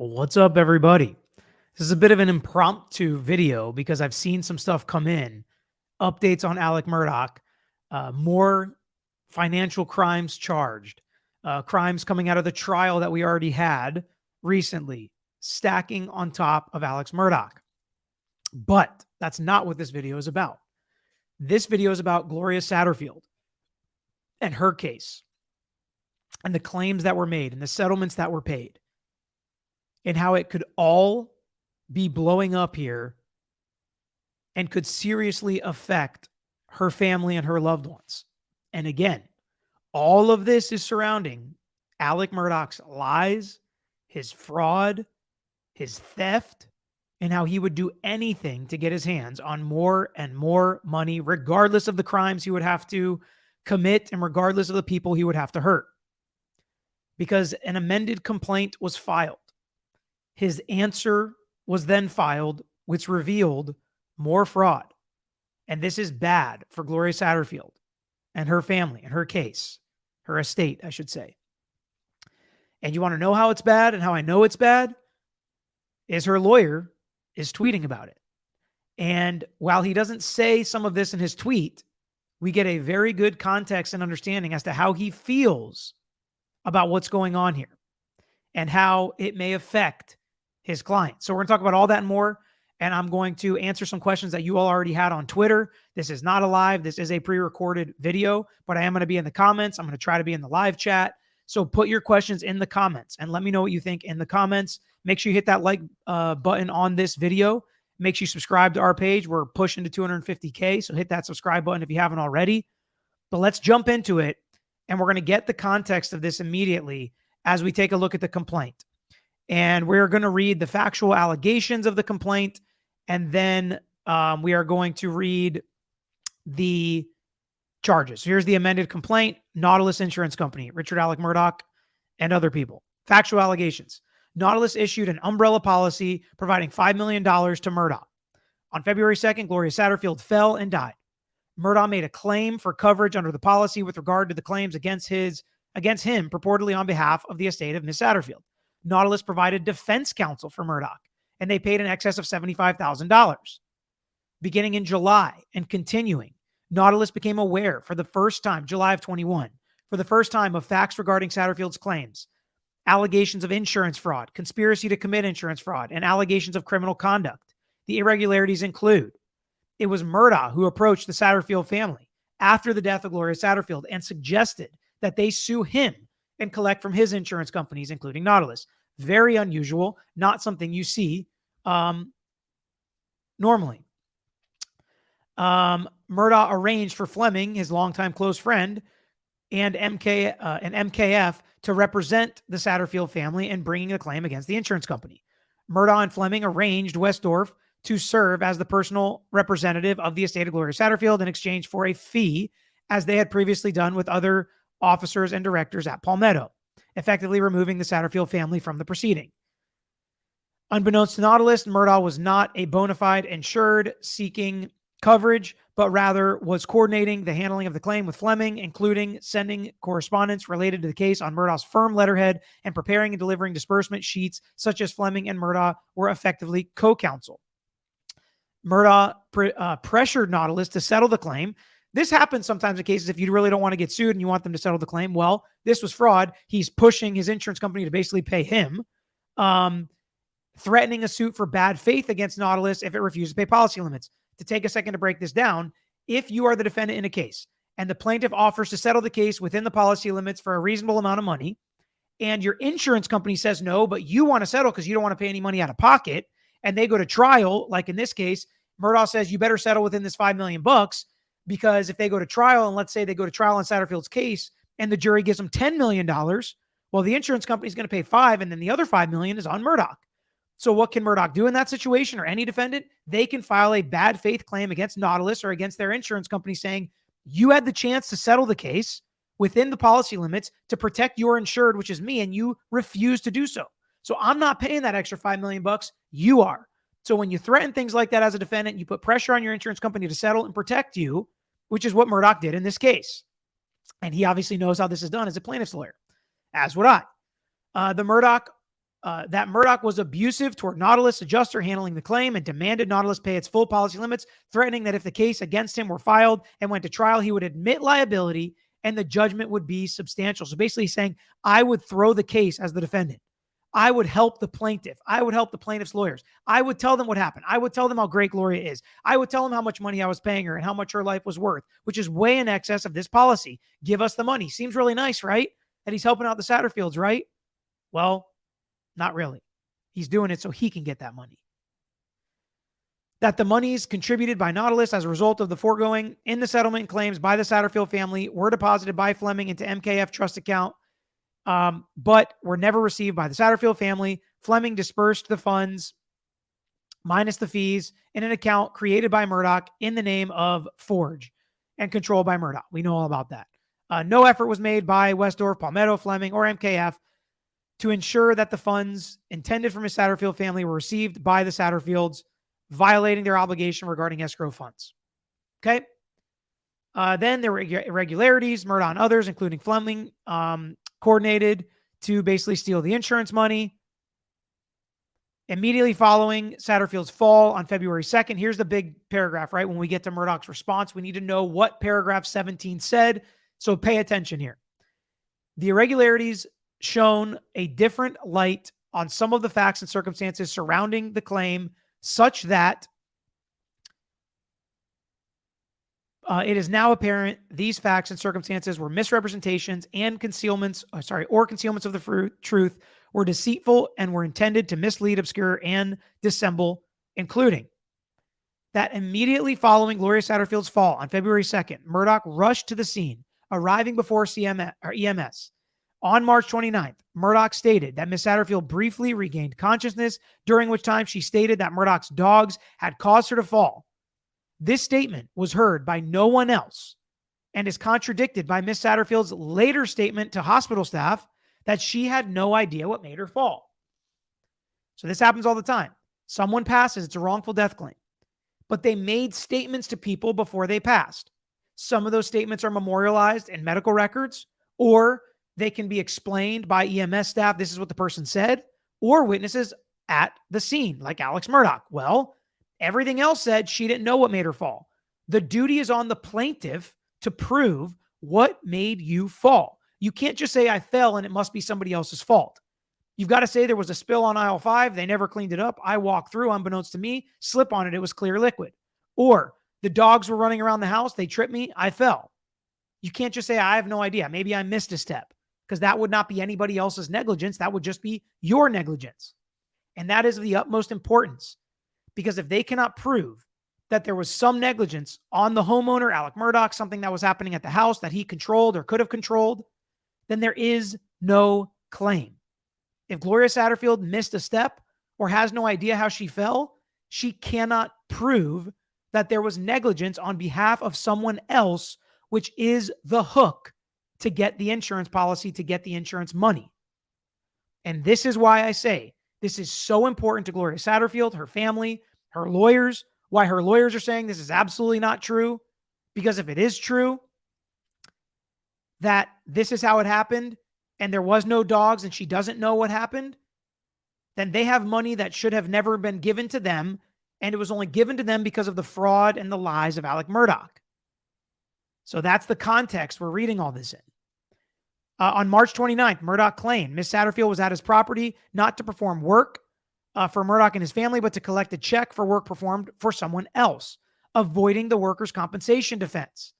What's up, everybody? This is a bit of an impromptu video because I've seen some stuff come in, updates on Alec Murdaugh, more financial crimes charged, crimes coming out of the trial that we already had recently, stacking on top of Alex Murdaugh. But that's not what this video is about. This video is about Gloria Satterfield and her case and the claims that were made and the settlements that were paid, and how it could all be blowing up here and could seriously affect her family and her loved ones. And again, all of this is surrounding Alec Murdaugh's lies, his fraud, his theft, and how he would do anything to get his hands on more and more money, regardless of the crimes he would have to commit and regardless of the people he would have to hurt. Because an amended complaint was filed. His answer was then filed, which revealed more fraud. And this is bad for Gloria Satterfield and her family and her case, her estate, I should say. And you want to know how it's bad and how I know it's bad? Is her lawyer is tweeting about it. And while he doesn't say some of this in his tweet, we get a very good context and understanding as to how he feels about what's going on here and how it may affect his client. So we're going to talk about all that and more. And I'm going to answer some questions that you all already had on Twitter. This is not a live. This is a pre-recorded video, but I am going to be in the comments. I'm going to try to be in the live chat. So put your questions in the comments and let me know what you think in the comments. Make sure you hit that like button on this video. Make sure you subscribe to our page. We're pushing to 250K. So hit that subscribe button if you haven't already. But let's jump into it. And we're going to get the context of this immediately as we take a look at the complaint. And we're going to read the factual allegations of the complaint. And then we are going to read the charges. So here's the amended complaint. Nautilus Insurance Company, Richard Alec Murdaugh, and other people. Factual allegations. Nautilus issued an umbrella policy providing $5 million to Murdaugh. On February 2nd, Gloria Satterfield fell and died. Murdaugh made a claim for coverage under the policy with regard to the claims against him purportedly on behalf of the estate of Ms. Satterfield. Nautilus provided defense counsel for Murdaugh, and they paid in excess of $75,000. Beginning in July and continuing, Nautilus became aware for the first time, July of 21, for the first time of facts regarding Satterfield's claims, allegations of insurance fraud, conspiracy to commit insurance fraud, and allegations of criminal conduct. The irregularities include: it was Murdaugh who approached the Satterfield family after the death of Gloria Satterfield and suggested that they sue him and collect from his insurance companies, including Nautilus. Very unusual, not something you see normally. Murdaugh arranged for Fleming, his longtime close friend, and MKF to represent the Satterfield family in bringing a claim against the insurance company. Murdaugh and Fleming arranged Westdorf to serve as the personal representative of the estate of Gloria Satterfield in exchange for a fee, as they had previously done with other officers and directors at Palmetto, effectively removing the Satterfield family from the proceeding. Unbeknownst to Nautilus, Murdaugh was not a bona fide insured seeking coverage, but rather was coordinating the handling of the claim with Fleming, including sending correspondence related to the case on Murdaugh's firm letterhead and preparing and delivering disbursement sheets, such as Fleming and Murdaugh were effectively co-counsel. Murdaugh pressured Nautilus to settle the claim. This happens sometimes in cases if you really don't want to get sued and you want them to settle the claim. Well, this was fraud. He's pushing his insurance company to basically pay him, threatening a suit for bad faith against Nautilus if it refuses to pay policy limits. To take a second to break this down, if you are the defendant in a case and the plaintiff offers to settle the case within the policy limits for a reasonable amount of money, and your insurance company says no, but you want to settle because you don't want to pay any money out of pocket, and they go to trial, like in this case, Murdaugh says you better settle within this $5 million, because if they go to trial, and let's say they go to trial on Satterfield's case and the jury gives them $10 million, well, the insurance company is going to pay $5 million, and then the other $5 million is on Murdaugh. So what can Murdaugh do in that situation, or any defendant? They can file a bad faith claim against Nautilus or against their insurance company saying, you had the chance to settle the case within the policy limits to protect your insured, which is me, and you refused to do so. So I'm not paying that extra $5 million. You are. So when you threaten things like that as a defendant, you put pressure on your insurance company to settle and protect you, which is what Murdaugh did in this case. And he obviously knows how this is done as a plaintiff's lawyer, as would I. The Murdaugh that Murdaugh was abusive toward Nautilus adjuster handling the claim and demanded Nautilus pay its full policy limits, threatening that if the case against him were filed and went to trial, he would admit liability and the judgment would be substantial. So basically saying, I would throw the case as the defendant. I would help the plaintiff. I would help the plaintiff's lawyers. I would tell them what happened. I would tell them how great Gloria is. I would tell them how much money I was paying her and how much her life was worth, which is way in excess of this policy. Give us the money. Seems really nice, right? That he's helping out the Satterfields, right? Well, not really. He's doing it so he can get that money. That the monies contributed by Nautilus as a result of the foregoing in the settlement claims by the Satterfield family were deposited by Fleming into MKF trust account, but were never received by the Satterfield family. Fleming dispersed the funds minus the fees in an account created by Murdaugh in the name of Forge and controlled by Murdaugh. We know all about that. No effort was made by Westdorf, Palmetto, Fleming, or MKF to ensure that the funds intended for Ms. Satterfield family were received by the Satterfields, violating their obligation regarding escrow funds. Okay. Then there were irregularities. Murdaugh and others, including Fleming, coordinated to basically steal the insurance money. Immediately following Satterfield's fall on February 2nd, here's the big paragraph, right? When we get to Murdaugh's response, we need to know what paragraph 17 said. So pay attention here. The irregularities shone a different light on some of the facts and circumstances surrounding the claim, such that it is now apparent these facts and circumstances were misrepresentations and concealments of the truth, were deceitful and were intended to mislead, obscure, and dissemble, including that immediately following Gloria Satterfield's fall on February 2nd, Murdaugh rushed to the scene, arriving before EMS. On March 29th, Murdaugh stated that Ms. Satterfield briefly regained consciousness, during which time she stated that Murdaugh's dogs had caused her to fall. This statement was heard by no one else and is contradicted by Ms. Satterfield's later statement to hospital staff that she had no idea what made her fall. So this happens all the time. Someone passes, it's a wrongful death claim, but they made statements to people before they passed. Some of those statements are memorialized in medical records, or they can be explained by EMS staff. This is what the person said, or witnesses at the scene, like Alex Murdaugh. Well, everything else said she didn't know what made her fall. The duty is on the plaintiff to prove what made you fall. You can't just say I fell and it must be somebody else's fault. You've got to say there was a spill on aisle 5. They never cleaned it up. I walked through, unbeknownst to me, slip on it. It was clear liquid. Or the dogs were running around the house. They tripped me. I fell. You can't just say I have no idea. Maybe I missed a step, because that would not be anybody else's negligence. That would just be your negligence. And that is of the utmost importance, because if they cannot prove that there was some negligence on the homeowner, Alec Murdaugh, something that was happening at the house that he controlled or could have controlled, then there is no claim. If Gloria Satterfield missed a step or has no idea how she fell, she cannot prove that there was negligence on behalf of someone else, which is the hook to get the insurance policy, to get the insurance money. And this is why I say this is so important to Gloria Satterfield, her family, her lawyers, why her lawyers are saying this is absolutely not true. Because if it is true that this is how it happened and there was no dogs and she doesn't know what happened, then they have money that should have never been given to them, and it was only given to them because of the fraud and the lies of Alec Murdaugh. So that's the context we're reading all this in. On March 29th, Murdaugh claimed Ms. Satterfield was at his property not to perform work for Murdaugh and his family, but to collect a check for work performed for someone else, avoiding the workers' compensation defense.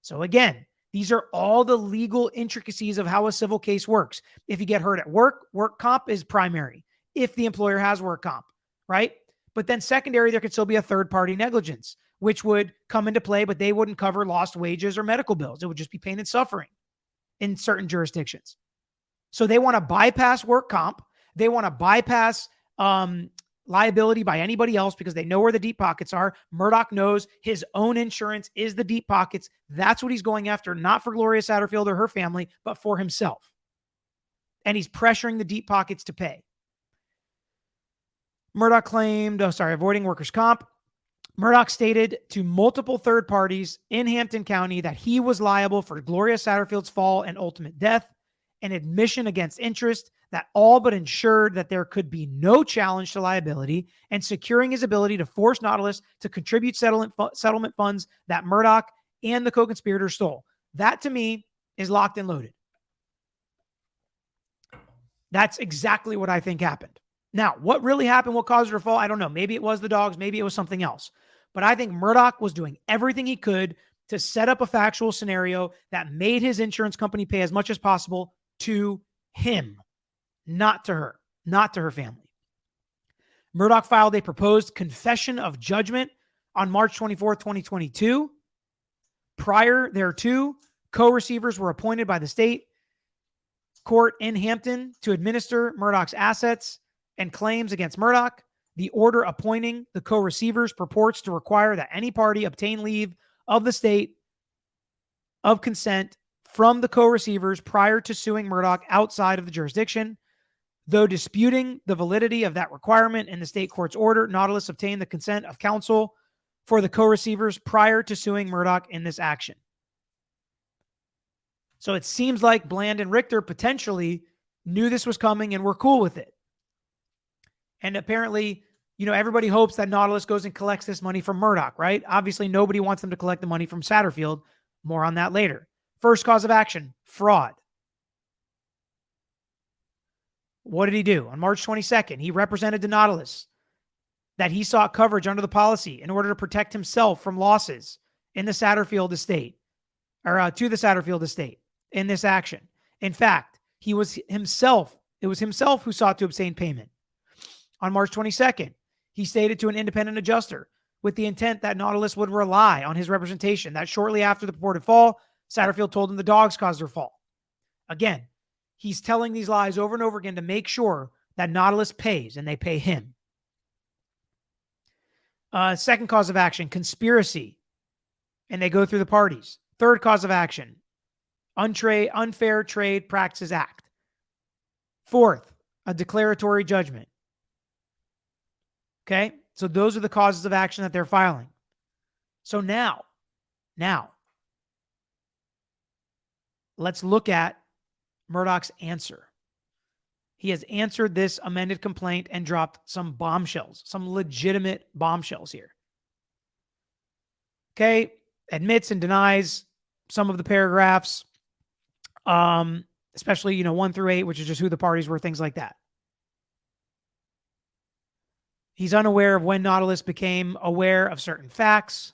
So again, these are all the legal intricacies of how a civil case works. If you get hurt at work, work comp is primary, if the employer has work comp, right? But then secondary, there could still be a third-party negligence, which would come into play, but they wouldn't cover lost wages or medical bills. It would just be pain and suffering in certain jurisdictions. So they want to bypass work comp. They want to bypass liability by anybody else because they know where the deep pockets are. Murdaugh knows his own insurance is the deep pockets. That's what he's going after, not for Gloria Satterfield or her family, but for himself. And he's pressuring the deep pockets to pay. Murdaugh claimed, avoiding workers' comp. Murdaugh stated to multiple third parties in Hampton County that he was liable for Gloria Satterfield's fall and ultimate death, an admission against interest that all but ensured that there could be no challenge to liability, and securing his ability to force Nautilus to contribute settlement funds that Murdaugh and the co-conspirators stole. That, to me, is locked and loaded. That's exactly what I think happened. Now, what really happened, what caused her to fall, I don't know. Maybe it was the dogs. Maybe it was something else. But I think Murdaugh was doing everything he could to set up a factual scenario that made his insurance company pay as much as possible to him, not to her, not to her family. Murdaugh filed a proposed confession of judgment on March 24th, 2022. Prior thereto, co-receivers were appointed by the state court in Hampton to administer Murdaugh's assets and claims against Murdaugh. The order appointing the co-receivers purports to require that any party obtain leave of the state of consent from the co-receivers prior to suing Murdaugh outside of the jurisdiction. Though disputing the validity of that requirement in the state court's order, Nautilus obtained the consent of counsel for the co-receivers prior to suing Murdaugh in this action. So it seems like Bland and Richter potentially knew this was coming and were cool with it. And apparently, everybody hopes that Nautilus goes and collects this money from Murdaugh, right? Obviously, nobody wants them to collect the money from Satterfield. More on that later. First cause of action, fraud. What did he do? On March 22nd, he represented to Nautilus that he sought coverage under the policy in order to protect himself from losses in the Satterfield estate, or to the Satterfield estate in this action. In fact, it was himself who sought to obtain payment. On March 22nd, he stated to an independent adjuster with the intent that Nautilus would rely on his representation that shortly after the purported fall, Satterfield told him the dogs caused their fall. Again, he's telling these lies over and over again to make sure that Nautilus pays, and they pay him. Second cause of action, conspiracy, and they go through the parties. Third cause of action, Unfair Trade Practices Act. Fourth, a declaratory judgment. Okay, so those are the causes of action that they're filing. So now, let's look at Murdaugh's answer. He has answered this amended complaint and dropped some bombshells, some legitimate bombshells here. Okay, admits and denies some of the paragraphs, especially 1 through 8, which is just who the parties were, things like that. He's unaware of when Nautilus became aware of certain facts.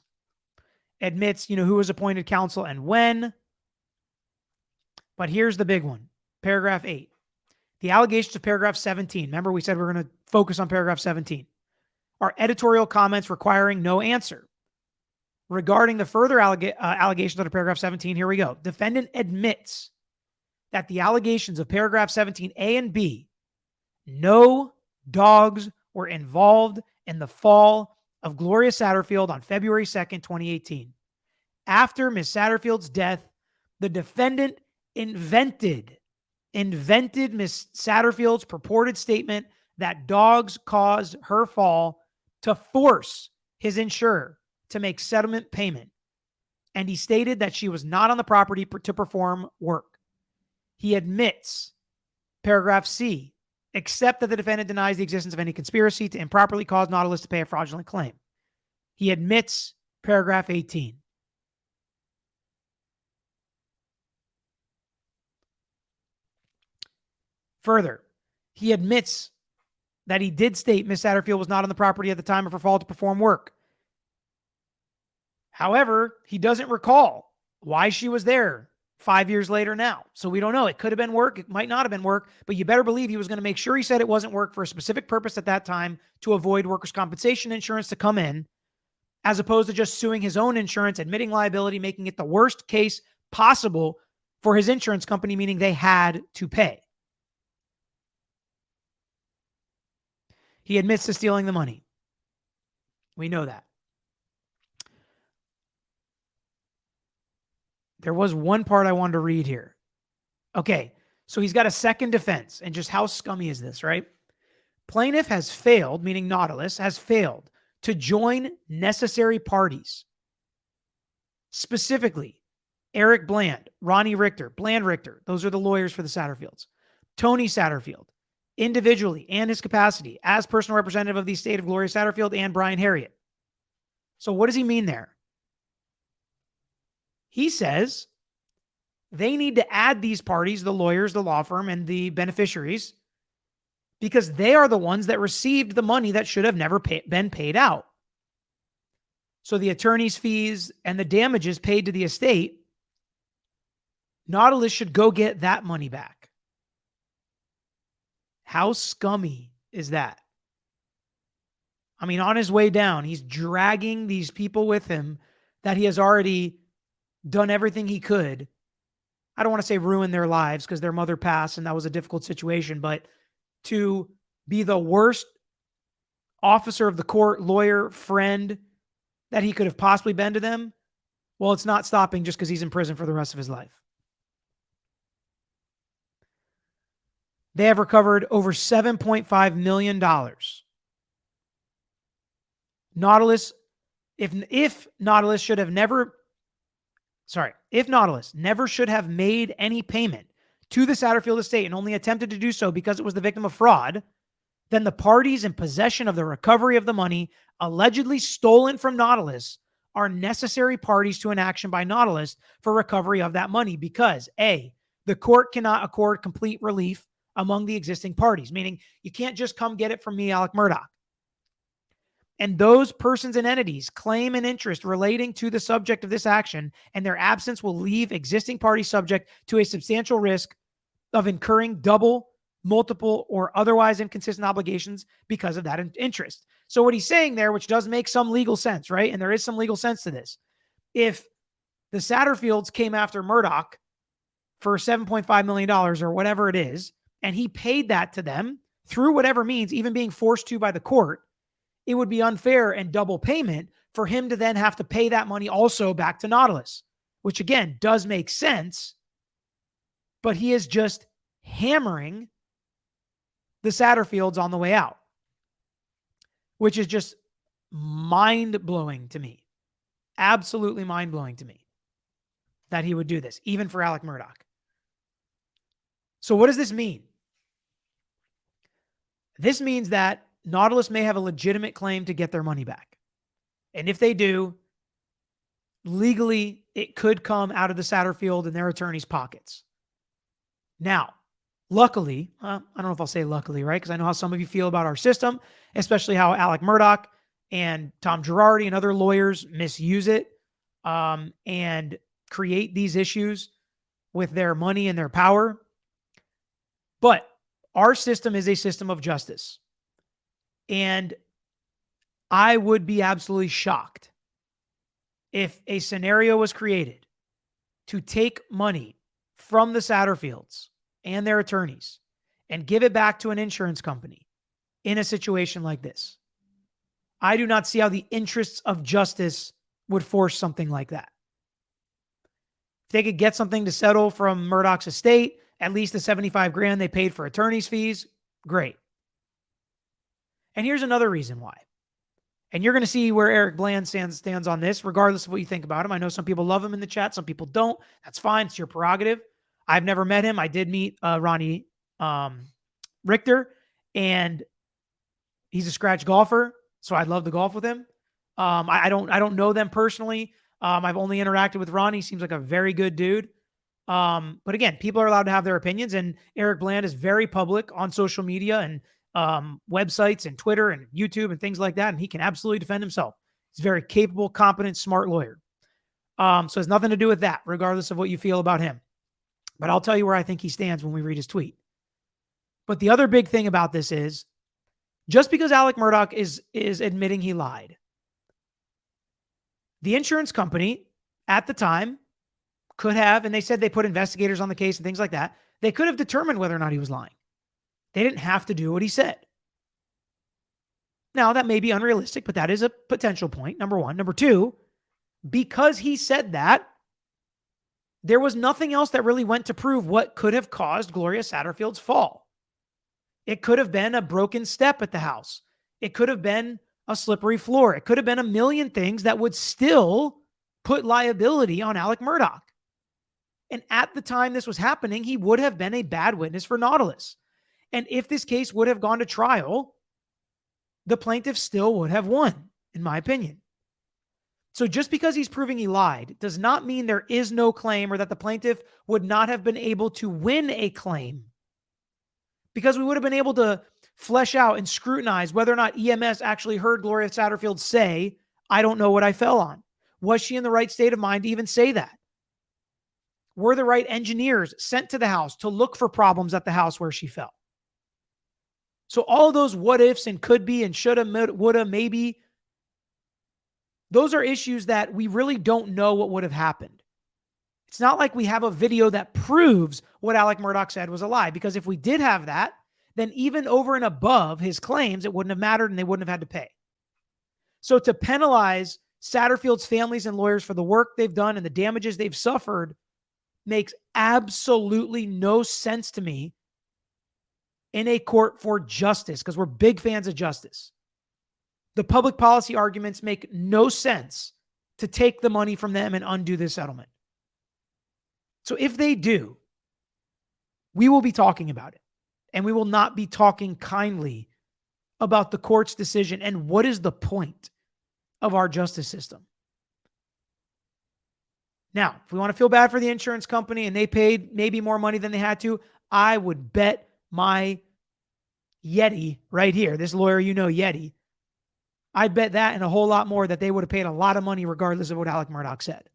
Admits, who was appointed counsel and when. But here's the big one. Paragraph 8. The allegations of paragraph 17. Remember, we said we're going to focus on paragraph 17. Are editorial comments requiring no answer. Regarding the further allegations under paragraph 17, here we go. Defendant admits that the allegations of paragraph 17A and B, no dogs were involved in the fall of Gloria Satterfield on February 2nd, 2018. After Ms. Satterfield's death, the defendant invented Ms. Satterfield's purported statement that dogs caused her fall to force his insurer to make settlement payment. And he stated that she was not on the property to perform work. He admits, paragraph C, except that the defendant denies the existence of any conspiracy to improperly cause Nautilus to pay a fraudulent claim. He admits, paragraph 18. Further, he admits that he did state Ms. Satterfield was not on the property at the time of her fall to perform work. However, he doesn't recall why she was there 5 years later now. So we don't know. It could have been work. It might not have been work, but you better believe he was going to make sure he said it wasn't work for a specific purpose at that time to avoid workers' compensation insurance to come in, as opposed to just suing his own insurance, admitting liability, making it the worst case possible for his insurance company, meaning they had to pay. He admits to stealing the money. We know that. There was one part I wanted to read here. Okay, so he's got a second defense, and just how scummy is this, right? Plaintiff has failed, meaning Nautilus, has failed to join necessary parties. Specifically, Eric Bland, Ronnie Richter, Bland Richter. Those are the lawyers for the Satterfields. Tony Satterfield, individually and his capacity as personal representative of the estate of Gloria Satterfield and Brian Harriet. So what does he mean there? He says they need to add these parties, the lawyers, the law firm, and the beneficiaries, because they are the ones that received the money that should have never been paid out. So the attorney's fees and the damages paid to the estate, Nautilus should go get that money back. How scummy is that? I mean, on his way down, he's dragging these people with him that he has already done everything he could. I don't want to say ruin their lives because their mother passed and that was a difficult situation, but to be the worst officer of the court, lawyer, friend that he could have possibly been to them, well, it's not stopping just because he's in prison for the rest of his life. They have recovered over $7.5 million. Nautilus, if Nautilus never should have made any payment to the Satterfield estate and only attempted to do so because it was the victim of fraud, then the parties in possession of the recovery of the money allegedly stolen from Nautilus are necessary parties to an action by Nautilus for recovery of that money because A, the court cannot accord complete relief among the existing parties, meaning you can't just come get it from me, Alec Murdaugh. And those persons and entities claim an interest relating to the subject of this action, and their absence will leave existing parties subject to a substantial risk of incurring double, multiple, or otherwise inconsistent obligations because of that interest. So what he's saying there, which does make some legal sense, right? And there is some legal sense to this. If the Satterfields came after Murdaugh for $7.5 million or whatever it is, and he paid that to them through whatever means, even being forced to by the court, it would be unfair and double payment for him to then have to pay that money also back to Nautilus, which again does make sense, but he is just hammering the Satterfields on the way out, which is just mind-blowing to me. Absolutely mind-blowing to me that he would do this, even for Alec Murdaugh. So what does this mean? This means that Nautilus may have a legitimate claim to get their money back. And if they do, legally, it could come out of the Satterfield and their attorney's pockets. Now, luckily, I don't know if I'll say luckily, right? Because I know how some of you feel about our system, especially how Alec Murdaugh and Tom Girardi and other lawyers misuse it and create these issues with their money and their power. But our system is a system of justice. And I would be absolutely shocked if a scenario was created to take money from the Satterfields and their attorneys and give it back to an insurance company in a situation like this. I do not see how the interests of justice would force something like that. If they could get something to settle from Murdaugh's estate, at least the $75,000 they paid for attorney's fees, great. And here's another reason why. And you're going to see where Eric Bland stands on this, regardless of what you think about him. I know some people love him in the chat. Some people don't. That's fine. It's your prerogative. I've never met him. I did meet Ronnie Richter, and he's a scratch golfer, so I'd love to golf with him. I don't know them personally. I've only interacted with Ronnie. He seems like a very good dude. But again, people are allowed to have their opinions, and Eric Bland is very public on social media and websites and Twitter and YouTube and things like that. And he can absolutely defend himself. He's a very capable, competent, smart lawyer. So it has nothing to do with that, regardless of what you feel about him. But I'll tell you where I think he stands when we read his tweet. But the other big thing about this is just because Alec Murdaugh is admitting he lied, the insurance company at the time could have, and they said they put investigators on the case and things like that, they could have determined whether or not he was lying. They didn't have to do what he said. Now, that may be unrealistic, but that is a potential point, number one. Number two, because he said that, there was nothing else that really went to prove what could have caused Gloria Satterfield's fall. It could have been a broken step at the house. It could have been a slippery floor. It could have been a million things that would still put liability on Alec Murdaugh. And at the time this was happening, he would have been a bad witness for Nautilus. And if this case would have gone to trial, the plaintiff still would have won, in my opinion. So just because he's proving he lied does not mean there is no claim or that the plaintiff would not have been able to win a claim, because we would have been able to flesh out and scrutinize whether or not EMS actually heard Gloria Satterfield say, "I don't know what I fell on." Was she in the right state of mind to even say that? Were the right engineers sent to the house to look for problems at the house where she fell? So all those what ifs and could be and shoulda, woulda, maybe, those are issues that we really don't know what would have happened. It's not like we have a video that proves what Alec Murdaugh said was a lie, because if we did have that, then even over and above his claims, it wouldn't have mattered and they wouldn't have had to pay. So to penalize Satterfield's families and lawyers for the work they've done and the damages they've suffered makes absolutely no sense to me in a court for justice, because we're big fans of justice. The public policy arguments make no sense to take the money from them and undo this settlement. So if they do, we will be talking about it, and we will not be talking kindly about the court's decision and what is the point of our justice system. Now, if we want to feel bad for the insurance company and they paid maybe more money than they had to, I would bet my Yeti right here, this lawyer, Yeti, I'd bet that and a whole lot more that they would have paid a lot of money regardless of what Alec Murdaugh said.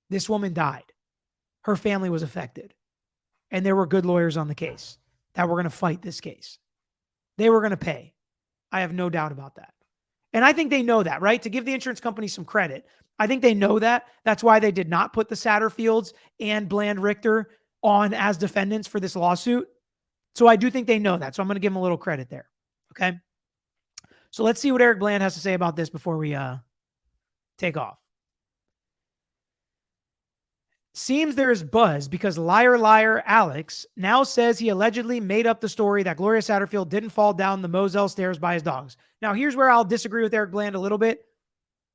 This woman died. Her family was affected. And there were good lawyers on the case that were going to fight this case. They were going to pay. I have no doubt about that. And I think they know that, right? To give the insurance company some credit, I think they know that. That's why they did not put the Satterfields and Bland Richter on as defendants for this lawsuit. So I do think they know that. So I'm going to give them a little credit there. Okay. So let's see what Eric Bland has to say about this before we take off. Seems there is buzz because liar Alex now says he allegedly made up the story that Gloria Satterfield didn't fall down the Moselle stairs by his dogs. Now, here's where I'll disagree with Eric Bland a little bit.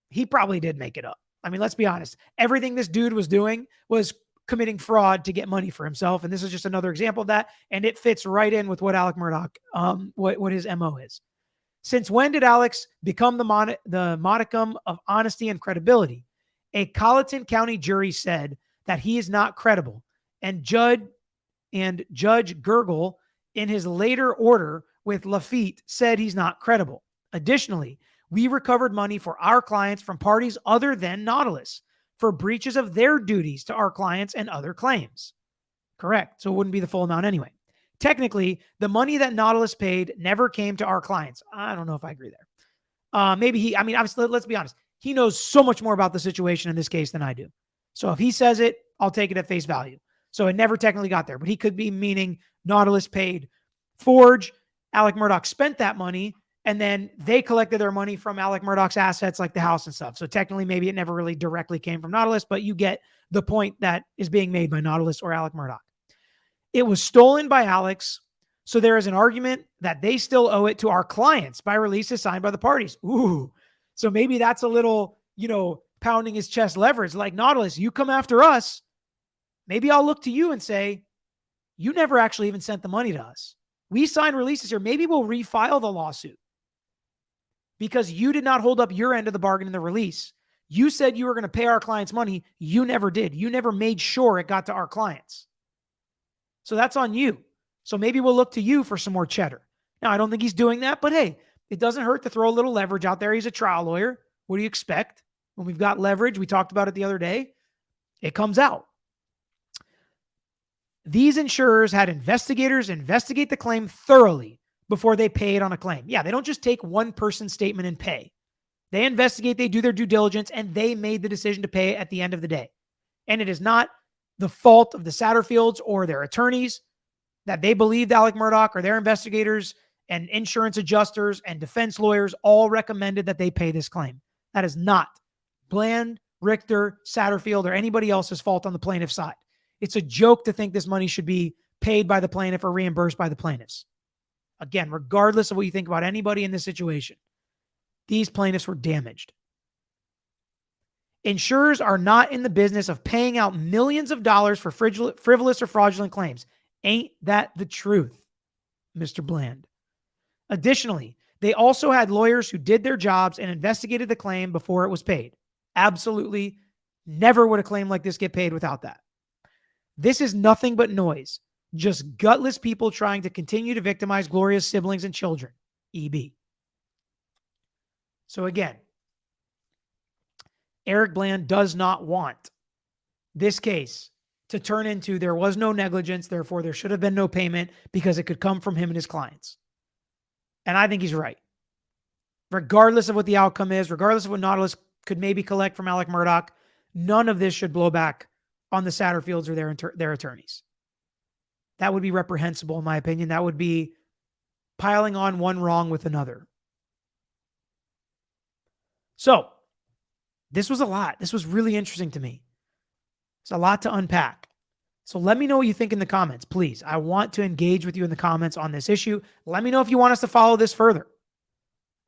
He probably did make it up. I mean, let's be honest. Everything this dude was doing was committing fraud to get money for himself. And this is just another example of that. And it fits right in with what Alec Murdaugh, what his MO is. Since when did Alex become the modicum of honesty and credibility? A Colleton County jury said that he is not credible. And Judge Gergel, in his later order with Lafitte, said he's not credible. Additionally, we recovered money for our clients from parties other than Nautilus for breaches of their duties to our clients and other claims. Correct. So it wouldn't be the full amount anyway. Technically, the money that Nautilus paid never came to our clients. I don't know if I agree there. Maybe obviously, let's be honest. He knows so much more about the situation in this case than I do. So if he says it, I'll take it at face value. So it never technically got there, but he could be meaning Nautilus paid Forge, Alec Murdaugh spent that money, and then they collected their money from Alec Murdaugh's assets like the house and stuff. So technically, maybe it never really directly came from Nautilus, but you get the point that is being made by Nautilus or Alec Murdaugh. It was stolen by Alex, so there is an argument that they still owe it to our clients by releases signed by the parties. Ooh, so maybe that's a little, pounding his chest leverage. Like, Nautilus, you come after us, maybe I'll look to you and say, you never actually even sent the money to us. We signed releases here. Maybe we'll refile the lawsuit because you did not hold up your end of the bargain in the release. You said you were going to pay our clients money. You never did. You never made sure it got to our clients. So that's on you. So maybe we'll look to you for some more cheddar. Now, I don't think he's doing that, but hey, it doesn't hurt to throw a little leverage out there. He's a trial lawyer. What do you expect? When we've got leverage, we talked about it the other day, it comes out. These insurers had investigators investigate the claim thoroughly before they paid on a claim. Yeah, they don't just take one person's statement and pay. They investigate, they do their due diligence, and they made the decision to pay at the end of the day. And it is not the fault of the Satterfields or their attorneys that they believed Alec Murdaugh, or their investigators and insurance adjusters and defense lawyers all recommended that they pay this claim. That is not Bland, Richter, Satterfield, or anybody else's fault on the plaintiff's side. It's a joke to think this money should be paid by the plaintiff or reimbursed by the plaintiffs. Again, regardless of what you think about anybody in this situation, these plaintiffs were damaged. Insurers are not in the business of paying out millions of dollars for frivolous or fraudulent claims. Ain't that the truth, Mr. Bland? Additionally, they also had lawyers who did their jobs and investigated the claim before it was paid. Absolutely never would a claim like this get paid without that. This is nothing but noise. Just gutless people trying to continue to victimize Gloria's siblings and children. EB. So again, Eric Bland does not want this case to turn into there was no negligence, therefore there should have been no payment because it could come from him and his clients. And I think he's right. Regardless of what the outcome is, regardless of what Nautilus could maybe collect from Alec Murdaugh, none of this should blow back on the Satterfields or their attorneys. That would be reprehensible, in my opinion. That would be piling on one wrong with another. So, this was a lot. This was really interesting to me. It's a lot to unpack. So let me know what you think in the comments, please. I want to engage with you in the comments on this issue. Let me know if you want us to follow this further.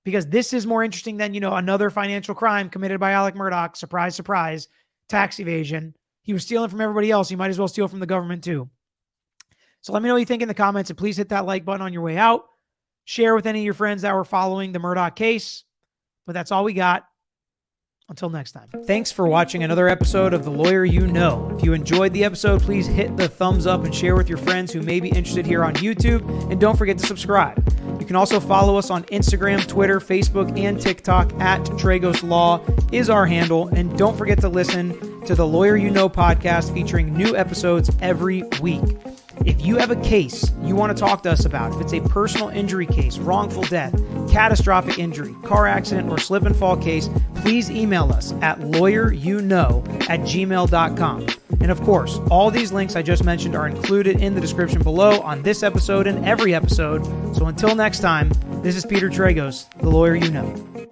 Because this is more interesting than, another financial crime committed by Alec Murdaugh. Surprise, surprise. Tax evasion. He was stealing from everybody else. He might as well steal from the government too. So let me know what you think in the comments, and please hit that like button on your way out. Share with any of your friends that were following the Murdaugh case. But that's all we got. Until next time. Thanks for watching another episode of The Lawyer You Know. If you enjoyed the episode, please hit the thumbs up and share with your friends who may be interested here on YouTube. And don't forget to subscribe. You can also follow us on Instagram, Twitter, Facebook, and TikTok at Tragos Law is our handle. And don't forget to listen to the Lawyer You Know podcast featuring new episodes every week. If you have a case you want to talk to us about, if it's a personal injury case, wrongful death, catastrophic injury, car accident, or slip and fall case, please email us at lawyeryouknow@gmail.com. And of course, all these links I just mentioned are included in the description below on this episode and every episode. So until next time, this is Peter Tragos, the Lawyer You Know.